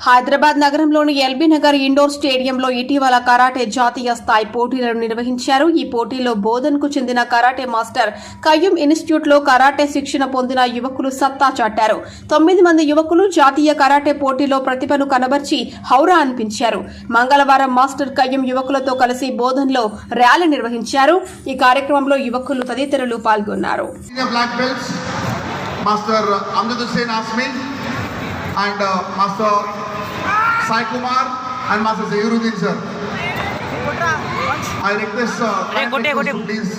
హైదరాబాద్ నగరంలోని LB Nagar indoor స్టేడియంలో ఇటీవల కరాటే జాతీయ స్థాయి పోటీలను నిర్వహించారు. ఈ పోటీలో బోధన్కు చెందిన కరాటే మాస్టర్ కయ్యూమ్ ఇన్స్టిట్యూట్లో కరాటే శిక్షణ పొందిన యువకులు సత్తా చాటారు. 9 మంది యువకులు జాతీయ కరాటే పోటీలో ప్రతిభను కనబర్చి హౌరా అనిపించారు. మంగళవారం మాస్టర్ కయ్యూమ్ యువకులతో కలిసి బోధన్లో ర్యాలీ నిర్వహించారు. ఈ కార్యక్రమంలో యువకులు తదితరులు పాల్గొన్నారు. And Master Sai Kumar and Master Zahiruddin sir. I request to please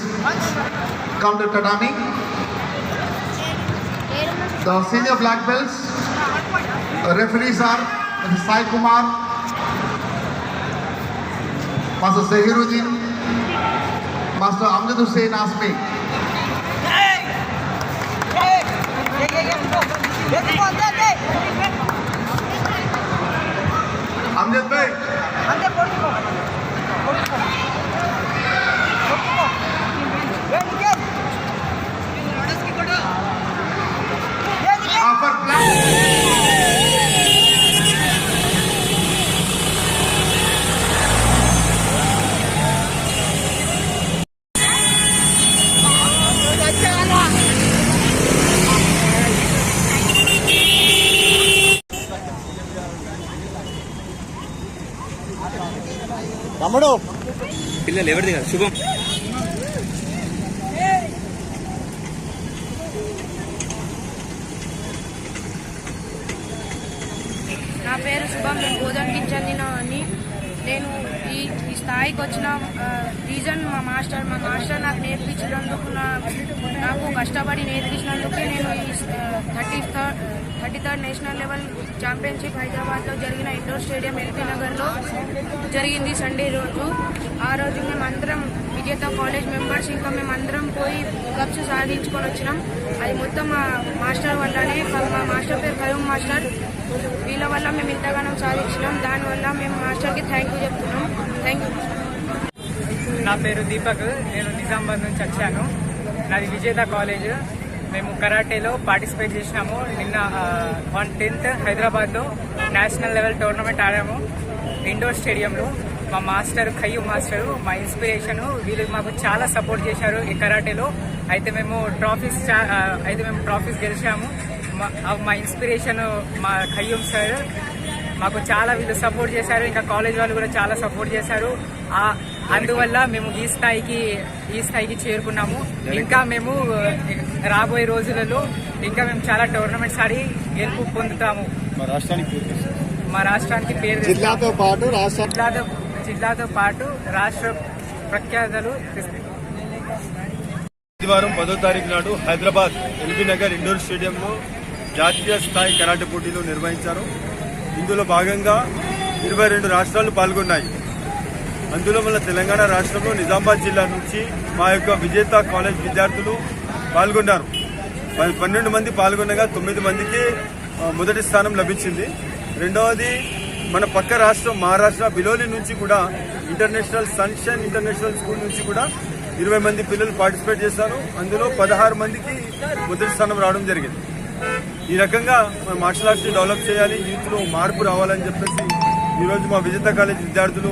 come to tatami. The senior black belts, referees are Master Sai Kumar, Master Zahiruddin, Master Amjad Hussain Asmi. Amjad भाई తమ్ముడు పిల్లలు ఎవరిది కాదు శుభం. నా పేరు శుభం. నేను బోధన్కి చెందిన అని. నేను ఈ స్థాయికి వచ్చిన రీజన్ మా మాస్టర్ నాకు నేర్పించినందుకు, నాకు కష్టపడి నేర్పించినందుకే నేను ఈ 33rd నేషనల్ లెవెల్ ఛాంపియన్షిప్ హైదరాబాద్లో జరిగిన ఇండోర్ స్టేడియం ఎల్బీ నగర్లో జరిగింది సండే రోజు. ఆ రోజు మేమందరం విజేత కాలేజ్ మెంబర్స్ ఇంకా మేమందరం పోయి కప్స్ సాధించుకొని వచ్చినాం. అది మొత్తం మా మాస్టర్ వల్లనే. మా మాస్టర్ పేరు కయ్యూమ్ మాస్టర్. వీళ్ళ వల్ల మేము ఇంతగానో సాధించినాం. దానివల్ల మేము మాస్టర్కి థ్యాంక్ యూ చెప్తున్నాం. Thank you. నా పేరు దీపక్. నేను నిజామాబాద్ నుంచి వచ్చాను. నాది విజేత కాలేజ్. మేము కరాటేలో పార్టిసిపేట్ చేసినాము. నిన్న 10th హైదరాబాద్లో నేషనల్ లెవెల్ టోర్నమెంట్ ఆడాము ఇండోర్ స్టేడియంలో. మా మాస్టర్ కయ్యూమ్ మాస్టరు మా ఇన్స్పిరేషను. వీళ్ళు మాకు చాలా సపోర్ట్ చేశారు ఈ కరాటేలో. అయితే మేము ట్రాఫీస్ గెలిచాము. మా ఇన్స్పిరేషన్ మా కయ్యూమ్ సార్. మాకు చాలా వీళ్ళు సపోర్ట్ చేశారు. ఇంకా కాలేజ్ వాళ్ళు కూడా చాలా సపోర్ట్ చేశారు. అందువల్ల మేము ఈ స్థాయికి చేరుకున్నాము. ఇంకా మేము రాబోయే రోజులలో ఇంకా మేము చాలా టోర్నమెంట్స్ ఆడి గెలుపు పొందుతాము. మా రాష్ట్రానికి పేరు జిల్లాతో పాటు రాష్ట్ర ప్రఖ్యాతలు తెస్తాయి. ఆదివారం 10వ తారీఖు నాడు హైదరాబాద్ ఎల్బీ నగర్ ఇండోర్ స్టేడియంలో జాతీయ స్థాయి కరాటే పోటీలు నిర్వహించారు. ఇందులో భాగంగా 22 రాష్ట్రాలు పాల్గొన్నాయి. అందులో మన తెలంగాణ రాష్ట్రంలో నిజామాబాద్ జిల్లా నుంచి మా యొక్క విజేత కాలేజ్ విద్యార్థులు పాల్గొన్నారు. 12 మంది పాల్గొనగా 9 మందికి మొదటి స్థానం లభించింది. రెండవది మన పక్క రాష్ట్రం మహారాష్ట్ర బిలోలి నుంచి కూడా ఇంటర్నేషనల్ సన్షైన్ ఇంటర్నేషనల్ స్కూల్ నుంచి కూడా 20 మంది పిల్లలు పార్టిసిపేట్ చేశారు. అందులో 16 మందికి మొదటి స్థానం రావడం జరిగింది. ఈ రకంగా మన మార్షల్ ఆర్ట్స్ ని డెవలప్ చేయాలి, యూత్లో మార్పు రావాలని చెప్పేసి ఈరోజు మా విజేత కాలేజ్ విద్యార్థులు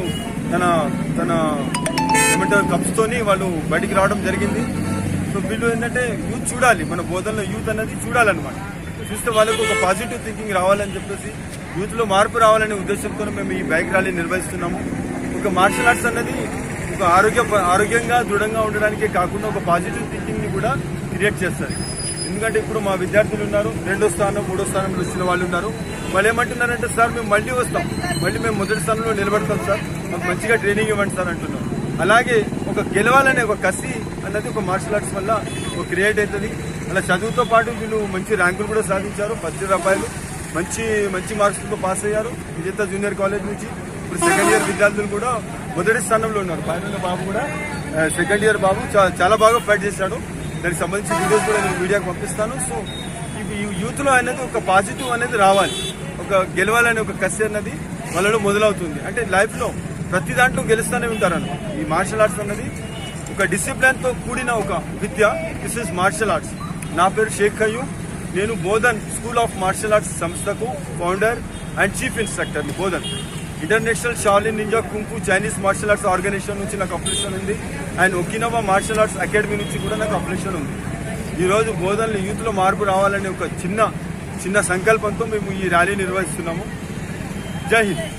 తన ఏమంటారు కప్స్తోని వాళ్ళు బయటికి రావడం జరిగింది. సో వీళ్ళు ఏంటంటే యూత్ చూడాలి, మన బోధనలో యూత్ అనేది చూడాలన్నమాట. చూస్తే వాళ్ళకు ఒక పాజిటివ్ థింకింగ్ రావాలని చెప్పేసి యూత్లో మార్పు రావాలనే ఉద్దేశంతో మేము ఈ బైక్ ర్యాలీ నిర్వహిస్తున్నాము. ఒక మార్షల్ ఆర్ట్స్ అన్నది ఒక ఆరోగ్యంగా దృఢంగా ఉండడానికే కాకుండా ఒక పాజిటివ్ థింకింగ్ ని కూడా క్రియేట్ చేస్తారు. ఎందుకంటే ఇప్పుడు మా విద్యార్థులు ఉన్నారు, 2వ స్థానం 3వ స్థానంలో వచ్చిన వాళ్ళు ఉన్నారు. వాళ్ళు ఏమంటున్నారంటే సార్ మేము మళ్ళీ వస్తాం, మళ్ళీ మేము మొదటి స్థానంలో నిలబడతాం సార్, మాకు మంచిగా ట్రైనింగ్ ఇవ్వండి సార్ అంటున్నారు. అలాగే ఒక గెలవాలనే ఒక కసి అన్నది ఒక మార్షల్ ఆర్ట్స్ వల్ల ఒక క్రియేట్ అవుతుంది. అలా చదువుతో పాటు వీళ్ళు మంచి ర్యాంకులు కూడా సాధించారు. 10 రూపాయలు మంచి మార్క్స్తో పాస్ అయ్యారు విజేత జూనియర్ కాలేజ్ నుంచి. ఇప్పుడు సెకండ్ ఇయర్ విద్యార్థులు కూడా మొదటి స్థానంలో ఉన్నారు. పైన బాబు కూడా సెకండ్ ఇయర్ బాబు చాలా బాగా ఫైట్ చేశాడు. దానికి సంబంధించిన వీడియోస్ కూడా నేను మీడియాకు పంపిస్తాను. సో ఈ యూత్ లో అనేది ఒక పాజిటివ్ అనేది రావాలి, ఒక గెలవాలనే ఒక కసి అన్నది వాళ్ళలో మొదలవుతుంది. అంటే లైఫ్ లో ప్రతి దాంట్లో గెలుస్తూనే ఉంటారని. ఈ మార్షల్ ఆర్ట్స్ అన్నది ఒక డిసిప్లిన్ తో కూడిన ఒక విద్య. This is martial arts. నా పేరు షేక్ కయ్యూమ్. నేను Bodhan school of martial arts సంస్థకు ఫౌండర్, అండ్ చీఫ్ ఇన్స్ట్రక్టర్ని Bodhan. International Shaolin ninja kung fu Chinese martial arts organisation నుంచి నాకు అప్లికేషన్ ఉంది. And Okinawa martial arts academy నుంచి కూడా నాకు అప్లికేషన్ ఉంది. ఈరోజు బోధనలో యూత్లో మార్పు రావాలనే ఒక చిన్న సంకల్పంతో మేము ఈ ర్యాలీ నిర్వహిస్తున్నాము. జై హింద్.